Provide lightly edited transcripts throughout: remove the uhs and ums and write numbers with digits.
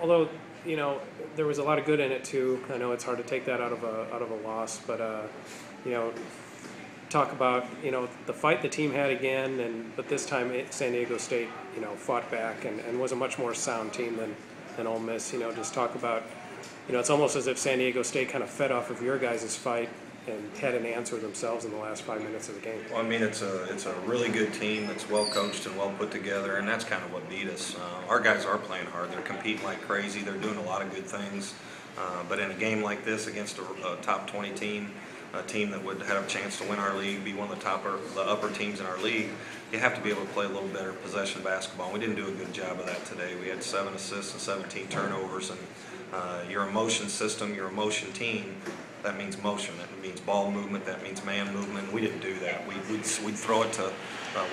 Although, there was a lot of good in it too. I know it's hard to take that out of a loss, but you know, talk about the fight the team had again, but this time San Diego State fought back and was a much more sound team than Ole Miss. Just talk about it's almost as if San Diego State kind of fed off of your guys' fight and had an answer themselves in the last 5 minutes of the game. Well, I mean, it's a really good team that's well coached and well put together, and that's kind of what beat us. Our guys are playing hard. They're competing like crazy. They're doing a lot of good things. But in a game like this against a top 20 team, a team that would have a chance to win our league, be one of the upper teams in our league, you have to be able to play a little better possession basketball. And we didn't do a good job of that today. We had 7 assists and 17 turnovers, and your emotion system, your emotion team, that means motion. That means ball movement. That means man movement. We didn't do that. We'd throw it to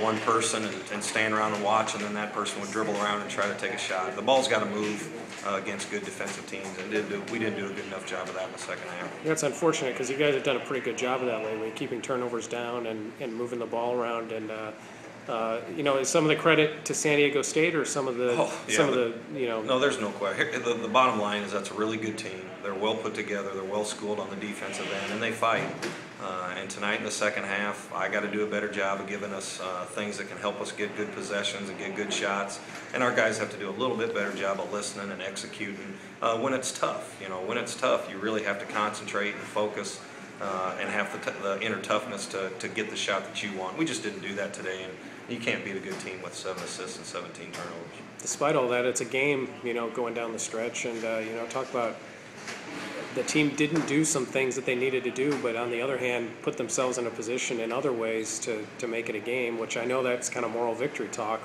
one person and stand around and watch, and then that person would dribble around and try to take a shot. The ball's got to move against good defensive teams, and we didn't do a good enough job of that in the second half. That's unfortunate because you guys have done a pretty good job of that lately, keeping turnovers down and moving the ball around. And is some of the credit to San Diego State or some of the No, there's no question. The bottom line is that's a really good team. They're well put together. They're well schooled on the defensive end, and they fight. And tonight in the second half, I got to do a better job of giving us things that can help us get good possessions and get good shots. And our guys have to do a little bit better job of listening and executing when it's tough. When it's tough, you really have to concentrate and focus and have the inner toughness to get the shot that you want. We just didn't do that today, and you can't beat a good team with 7 assists and 17 turnovers. Despite all that, it's a game, going down the stretch, and talk about the team didn't do some things that they needed to do, but on the other hand, put themselves in a position in other ways to make it a game, which I know that's kind of moral victory talk,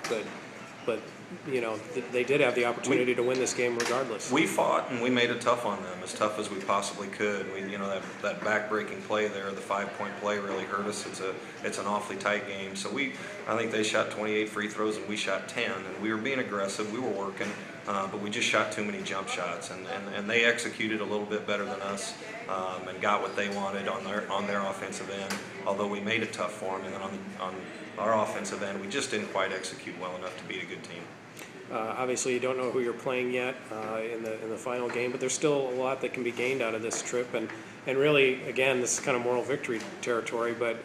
but they did have the opportunity to win this game regardless. We fought and we made it tough on them, as tough as we possibly could. That back-breaking play there, the 5-point play, really hurt us. It's an awfully tight game. So I think they shot 28 free throws and we shot 10, and we were being aggressive. We were working, but we just shot too many jump shots, and they executed a little bit better than us and got what they wanted on their offensive end. Although we made it tough for them, and then on our offensive end, we just didn't quite execute well enough to beat a good team. Obviously, you don't know who you're playing yet in the final game, but there's still a lot that can be gained out of this trip. And really, again, this is kind of moral victory territory. But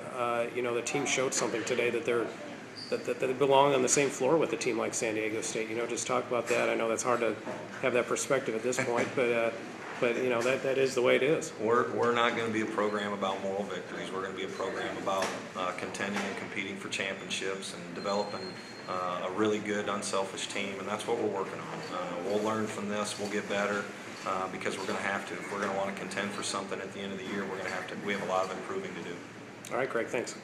the team showed something today that they belong on the same floor with a team like San Diego State. Just talk about that. I know that's hard to have that perspective at this point, but that is the way it is. We're not going to be a program about moral victories. We're going to be a program about contending and competing for championships and developing a really good, unselfish team, and that's what we're working on. We'll learn from this. We'll get better because we're going to have to. If we're going to want to contend for something at the end of the year, we have a lot of improving to do. All right, Greg, thanks.